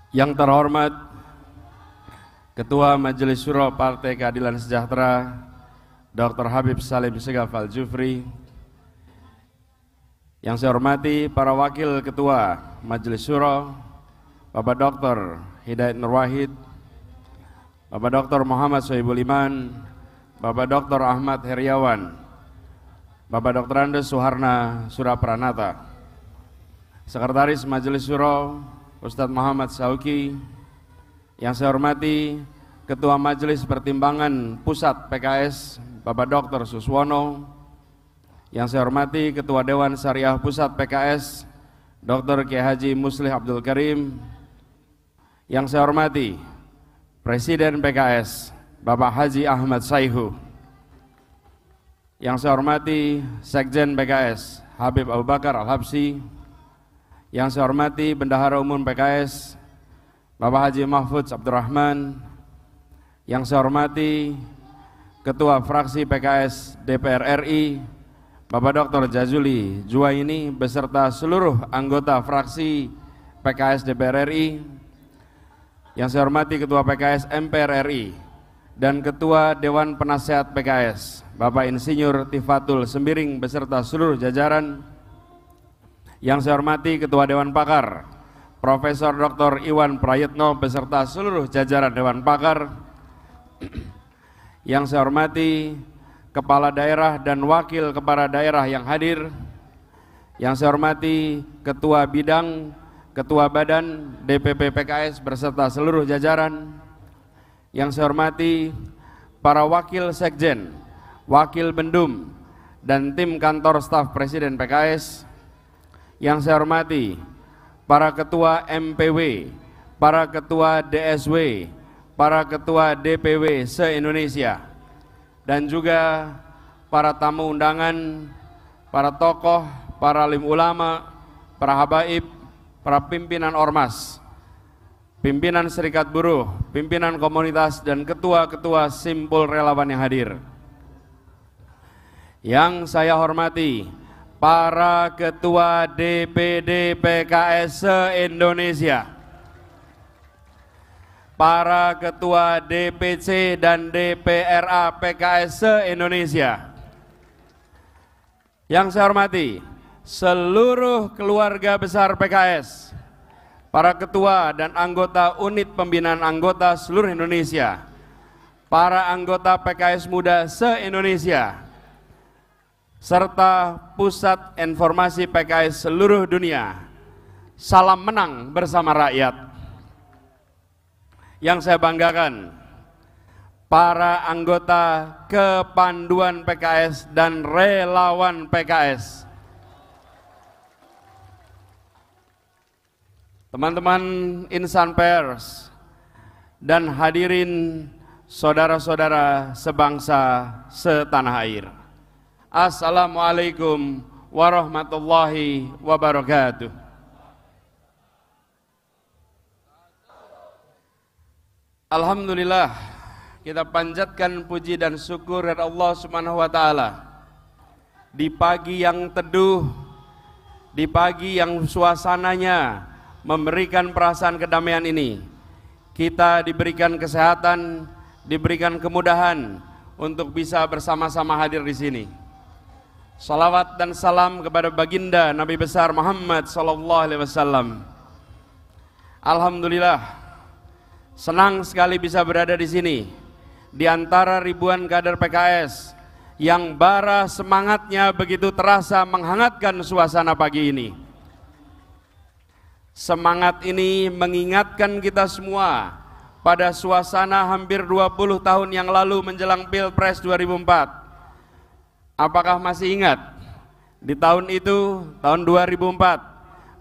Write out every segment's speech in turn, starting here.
Yang terhormat Ketua Majelis Syuro Partai Keadilan Sejahtera Dr. Habib Salim Segaf Al-Jufri, yang saya hormati para Wakil Ketua Majelis Syuro Bapak Dr. Hidayat Nur Wahid, Bapak Dr. Muhammad Sohibul Iman, Bapak Dr. Ahmad Heriawan, Bapak Dr. Andes Suharna Surapranata, Sekretaris Majelis Syuro Ustadz Muhammad Sauki, yang saya hormati Ketua Majelis Pertimbangan Pusat PKS Bapak Dr. Suswono, yang saya hormati Ketua Dewan Syariah Pusat PKS Dr. Kiai Haji Muslih Abdul Karim, yang saya hormati Presiden PKS Bapak Haji Ahmad Saihu, yang saya hormati Sekjen PKS Habib Abu Bakar Al-Habsyi, yang saya hormati Bendahara Umum PKS Bapak Haji Mahfudz Abdurrahman, yang saya hormati Ketua Fraksi PKS DPR RI Bapak Dr. Jazuli Juwaini beserta seluruh anggota fraksi PKS DPR RI, yang saya hormati Ketua PKS MPR RI dan Ketua Dewan Penasehat PKS Bapak Insinyur Tifatul Sembiring beserta seluruh jajaran, yang saya hormati Ketua Dewan Pakar Profesor Dr. Iwan Prayitno beserta seluruh jajaran Dewan Pakar, yang saya hormati Kepala Daerah dan Wakil Kepala Daerah yang hadir, yang saya hormati Ketua Bidang, Ketua Badan DPP PKS beserta seluruh jajaran, yang saya hormati para Wakil Sekjen, Wakil Bendum, dan tim kantor staf Presiden PKS, yang saya hormati para Ketua MPW, para Ketua DSW, para Ketua DPW se-Indonesia, dan juga para tamu undangan, para tokoh, para alim ulama, para habaib, para pimpinan ormas, pimpinan serikat buruh, pimpinan komunitas, dan ketua-ketua simpul relawan yang hadir. Yang saya hormati para Ketua DPD PKS se-Indonesia, para Ketua DPC dan DPRA PKS se-Indonesia, yang saya hormati seluruh keluarga besar PKS, para ketua dan anggota unit pembinaan anggota seluruh Indonesia, para anggota PKS muda se-Indonesia, serta Pusat Informasi PKS seluruh dunia. Salam menang bersama rakyat. Yang saya banggakan, para anggota kepanduan PKS dan relawan PKS, teman-teman insan pers, dan hadirin saudara-saudara sebangsa setanah air. Assalamualaikum warahmatullahi wabarakatuh. Alhamdulillah, kita panjatkan puji dan syukur kepada Allah Subhanahu wa taala. Di pagi yang teduh, di pagi yang suasananya memberikan perasaan kedamaian ini, kita diberikan kesehatan, diberikan kemudahan untuk bisa bersama-sama hadir di sini. Salawat dan salam kepada baginda Nabi besar Muhammad sallallahu alaihi wasallam. Alhamdulillah, senang sekali bisa berada di sini di antara ribuan kader PKS yang bara semangatnya begitu terasa menghangatkan suasana pagi ini. Semangat ini mengingatkan kita semua pada suasana hampir 20 tahun yang lalu menjelang Pilpres 2004. Apakah masih ingat? Di tahun itu, tahun 2004,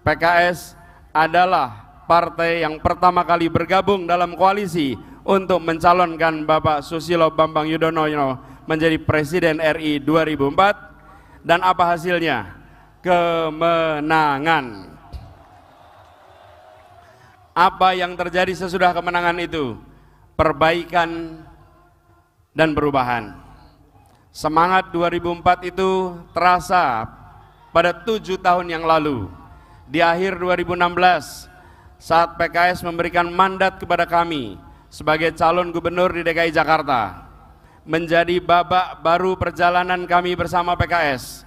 PKS adalah partai yang pertama kali bergabung dalam koalisi untuk mencalonkan Bapak Susilo Bambang Yudhoyono menjadi Presiden RI 2004. Dan apa hasilnya? Kemenangan. Apa yang terjadi sesudah kemenangan itu? Perbaikan dan perubahan. Semangat 2004 itu terasa pada 7 tahun yang lalu. Di akhir 2016, saat PKS memberikan mandat kepada kami sebagai calon gubernur di DKI Jakarta, menjadi babak baru perjalanan kami bersama PKS,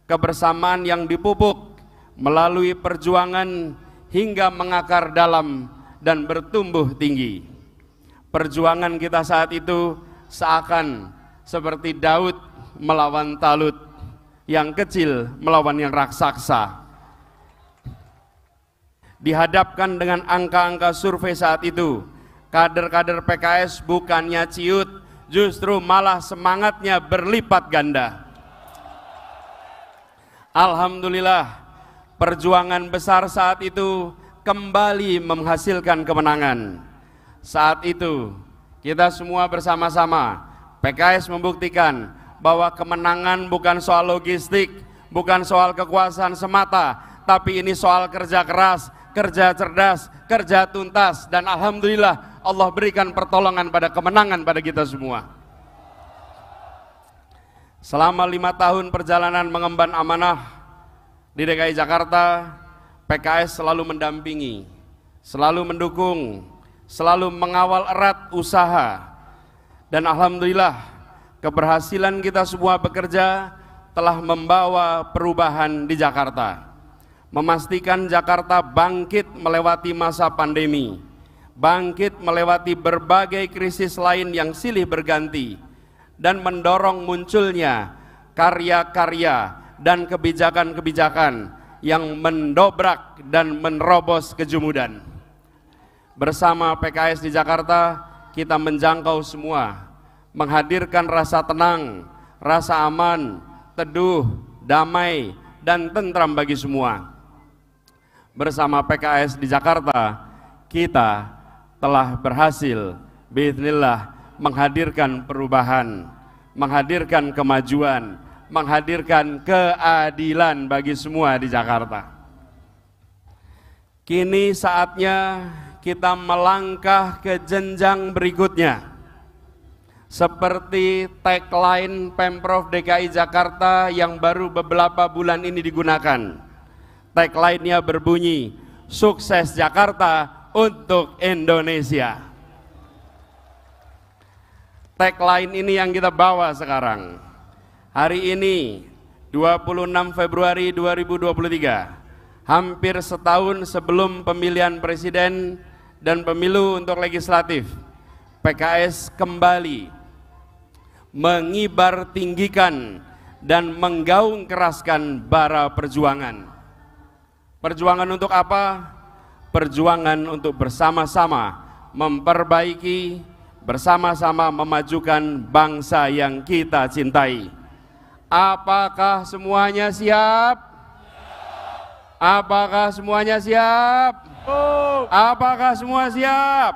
kebersamaan yang dipupuk melalui perjuangan hingga mengakar dalam dan bertumbuh tinggi. Perjuangan kita saat itu seakan seperti Daud melawan Talut, yang kecil melawan yang raksasa. Dihadapkan dengan angka-angka survei saat itu, kader-kader PKS bukannya ciut, justru malah semangatnya berlipat ganda. Alhamdulillah, perjuangan besar saat itu kembali menghasilkan kemenangan. Saat itu kita semua bersama-sama, PKS membuktikan bahwa kemenangan bukan soal logistik, bukan soal kekuasaan semata, tapi ini soal kerja keras, kerja cerdas, kerja tuntas, dan alhamdulillah Allah berikan pertolongan pada kemenangan pada kita semua. Selama 5 tahun perjalanan mengemban amanah di DKI Jakarta, PKS selalu mendampingi, selalu mendukung, selalu mengawal erat usaha, dan alhamdulillah keberhasilan kita semua bekerja telah membawa perubahan di Jakarta, memastikan Jakarta bangkit melewati masa pandemi, bangkit melewati berbagai krisis lain yang silih berganti, dan mendorong munculnya karya-karya dan kebijakan-kebijakan yang mendobrak dan menerobos kejumudan. Bersama PKS di Jakarta, kita menjangkau semua, menghadirkan rasa tenang, rasa aman, teduh, damai, dan tentram bagi semua. Bersama PKS di Jakarta, kita telah berhasil biiznillah menghadirkan perubahan, menghadirkan kemajuan, menghadirkan keadilan bagi semua di Jakarta. Kini saatnya kita melangkah ke jenjang berikutnya. Seperti tagline Pemprov DKI Jakarta yang baru beberapa bulan ini digunakan. Tagline-nya berbunyi, sukses Jakarta untuk Indonesia. Tagline ini yang kita bawa sekarang. Hari ini 26 Februari 2023, hampir setahun sebelum pemilihan presiden dan pemilu untuk legislatif, PKS kembali mengibar tinggikan dan menggaung keraskan bara perjuangan. Perjuangan untuk apa? Perjuangan untuk bersama-sama memperbaiki, bersama-sama memajukan bangsa yang kita cintai. Apakah semuanya siap? Apakah semuanya siap? Apakah semua siap?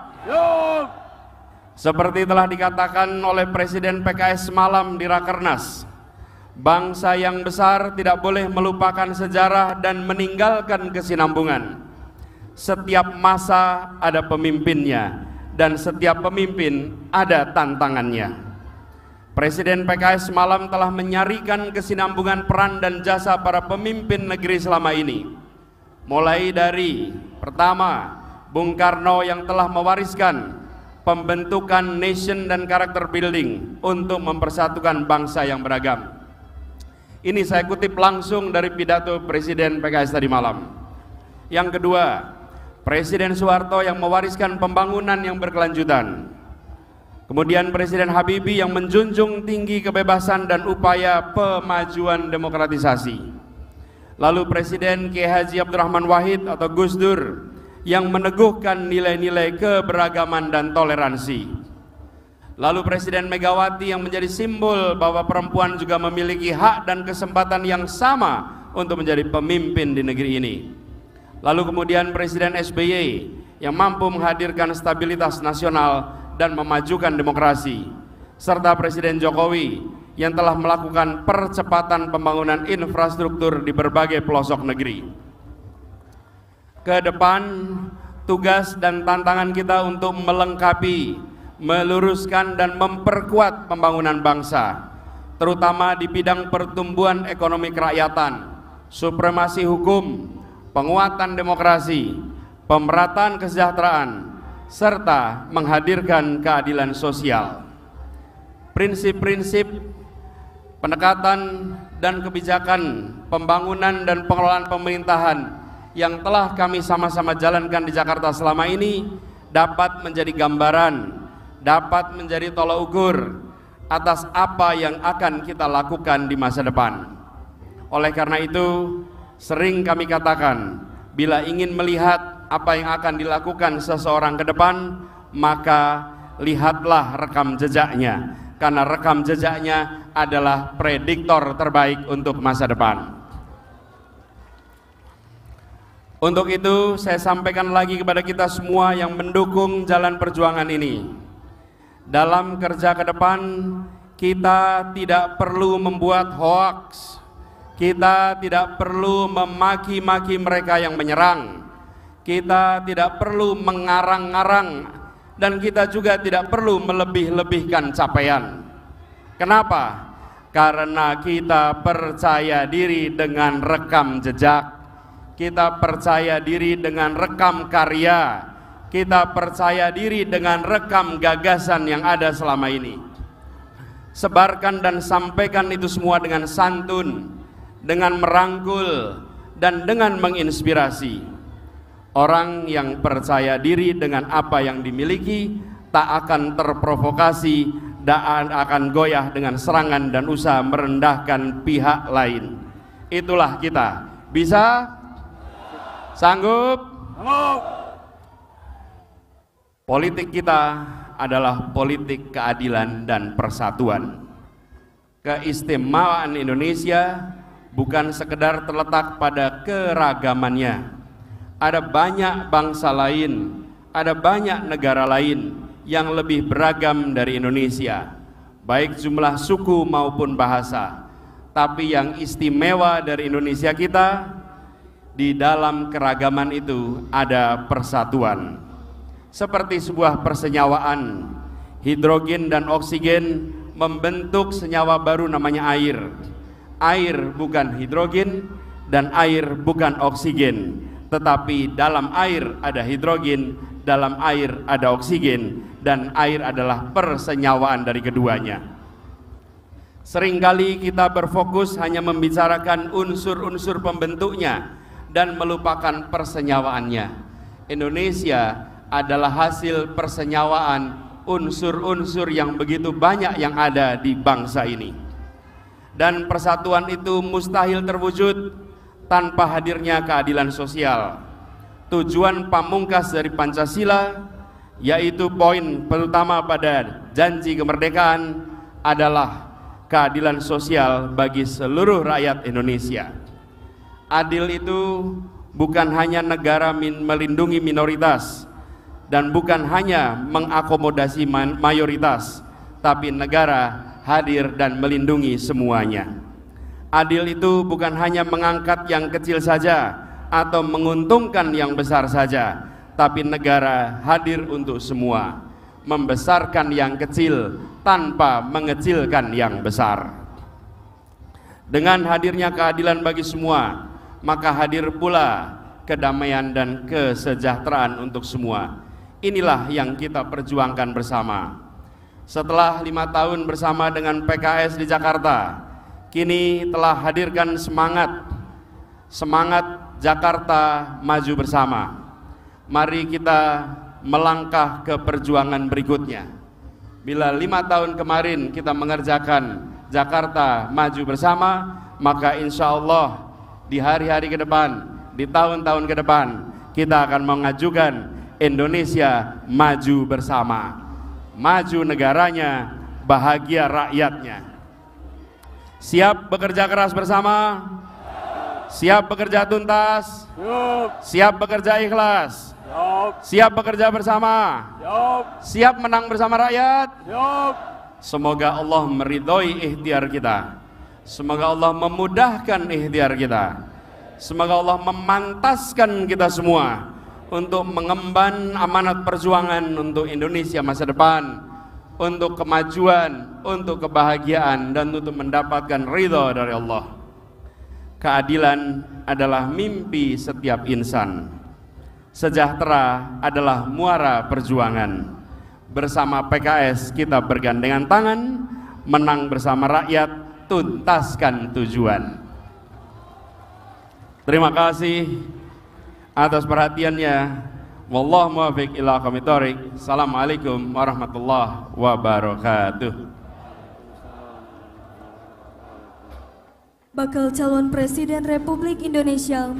Seperti telah dikatakan oleh Presiden PKS semalam di Rakernas, bangsa yang besar tidak boleh melupakan sejarah dan meninggalkan kesinambungan. Setiap masa ada pemimpinnya, dan setiap pemimpin ada tantangannya. Presiden PKS semalam telah menyarikan kesinambungan peran dan jasa para pemimpin negeri selama ini. Mulai dari pertama, Bung Karno yang telah mewariskan pembentukan nation dan karakter building untuk mempersatukan bangsa yang beragam. Ini saya kutip langsung dari pidato Presiden PKS tadi malam. Yang kedua, Presiden Soeharto yang mewariskan pembangunan yang berkelanjutan. Kemudian Presiden Habibie yang menjunjung tinggi kebebasan dan upaya pemajuan demokratisasi. Lalu Presiden Kiai Haji Abdurrahman Wahid atau Gus Dur yang meneguhkan nilai-nilai keberagaman dan toleransi. Lalu Presiden Megawati yang menjadi simbol bahwa perempuan juga memiliki hak dan kesempatan yang sama untuk menjadi pemimpin di negeri ini. Lalu kemudian Presiden SBY yang mampu menghadirkan stabilitas nasional dan memajukan demokrasi, serta Presiden Jokowi yang telah melakukan percepatan pembangunan infrastruktur di berbagai pelosok negeri. Ke depan, tugas dan tantangan kita untuk melengkapi, meluruskan dan memperkuat pembangunan bangsa, terutama di bidang pertumbuhan ekonomi kerakyatan, supremasi hukum, penguatan demokrasi, pemerataan kesejahteraan, serta menghadirkan keadilan sosial. Prinsip-prinsip pendekatan dan kebijakan pembangunan dan pengelolaan pemerintahan yang telah kami sama-sama jalankan di Jakarta selama ini dapat menjadi gambaran, dapat menjadi tolak ukur atas apa yang akan kita lakukan di masa depan. Oleh karena itu, sering kami katakan, bila ingin melihat apa yang akan dilakukan seseorang ke depan, maka lihatlah rekam jejaknya, karena rekam jejaknya adalah prediktor terbaik untuk masa depan. Untuk itu, saya sampaikan lagi kepada kita semua yang mendukung jalan perjuangan ini. Dalam kerja ke depan, kita tidak perlu membuat hoaks. Kita tidak perlu memaki-maki mereka yang menyerang. Kita tidak perlu mengarang-ngarang, dan kita juga tidak perlu melebih-lebihkan capaian. Kenapa? Karena kita percaya diri dengan rekam jejak, kita percaya diri dengan rekam karya, kita percaya diri dengan rekam gagasan yang ada selama ini. Sebarkan dan sampaikan itu semua dengan santun, dengan merangkul, dan dengan menginspirasi. Orang yang percaya diri dengan apa yang dimiliki tak akan terprovokasi, tak akan goyah dengan serangan dan usaha merendahkan pihak lain. Itulah kita. Bisa? Sanggup? Politik kita adalah politik keadilan dan persatuan. Keistimewaan Indonesia bukan sekedar terletak pada keragamannya. Ada banyak bangsa lain, ada banyak negara lain yang lebih beragam dari Indonesia, baik jumlah suku maupun bahasa. Tapi yang istimewa dari Indonesia kita, di dalam keragaman itu ada persatuan. Seperti sebuah persenyawaan, hidrogen dan oksigen membentuk senyawa baru namanya air. Air bukan hidrogen dan air bukan oksigen, tetapi dalam air ada hidrogen, dalam air ada oksigen, dan air adalah persenyawaan dari keduanya. Seringkali kita berfokus hanya membicarakan unsur-unsur pembentuknya dan melupakan persenyawaannya. Indonesia adalah hasil persenyawaan unsur-unsur yang begitu banyak yang ada di bangsa ini. Dan persatuan itu mustahil terwujud tanpa hadirnya keadilan sosial. Tujuan pamungkas dari Pancasila, yaitu poin pertama pada janji kemerdekaan, adalah keadilan sosial bagi seluruh rakyat Indonesia. Adil itu bukan hanya negara melindungi minoritas dan bukan hanya mengakomodasi mayoritas, tapi negara hadir dan melindungi semuanya. Adil itu bukan hanya mengangkat yang kecil saja atau menguntungkan yang besar saja, tapi negara hadir untuk semua, membesarkan yang kecil tanpa mengecilkan yang besar. Dengan hadirnya keadilan bagi semua, maka hadir pula kedamaian dan kesejahteraan untuk semua. Inilah yang kita perjuangkan bersama. Setelah 5 tahun bersama dengan PKS di Jakarta, kini telah hadirkan semangat Jakarta maju bersama. Mari kita melangkah ke perjuangan berikutnya. Bila 5 tahun kemarin kita mengerjakan Jakarta maju bersama, maka insya Allah di hari-hari ke depan, di tahun-tahun ke depan, kita akan mengajukan Indonesia maju bersama. Maju negaranya, bahagia rakyatnya. Siap bekerja keras bersama? Siap bekerja tuntas? Siap bekerja ikhlas? Siap bekerja bersama? Siap menang bersama rakyat? Semoga Allah meridhoi ikhtiar kita. Semoga Allah memudahkan ikhtiar kita. Semoga Allah memantaskan kita semua untuk mengemban amanat perjuangan untuk Indonesia masa depan, untuk kemajuan, untuk kebahagiaan, dan untuk mendapatkan ridha dari Allah. Keadilan adalah mimpi setiap insan. Sejahtera adalah muara perjuangan. Bersama PKS kita bergandengan tangan, menang bersama rakyat, tuntaskan tujuan. Terima kasih atas perhatiannya. Wallahu muwaffiq ila aqwamit thoriq. Assalamualaikum warahmatullahi wabarakatuh. Bakal calon Presiden Republik Indonesia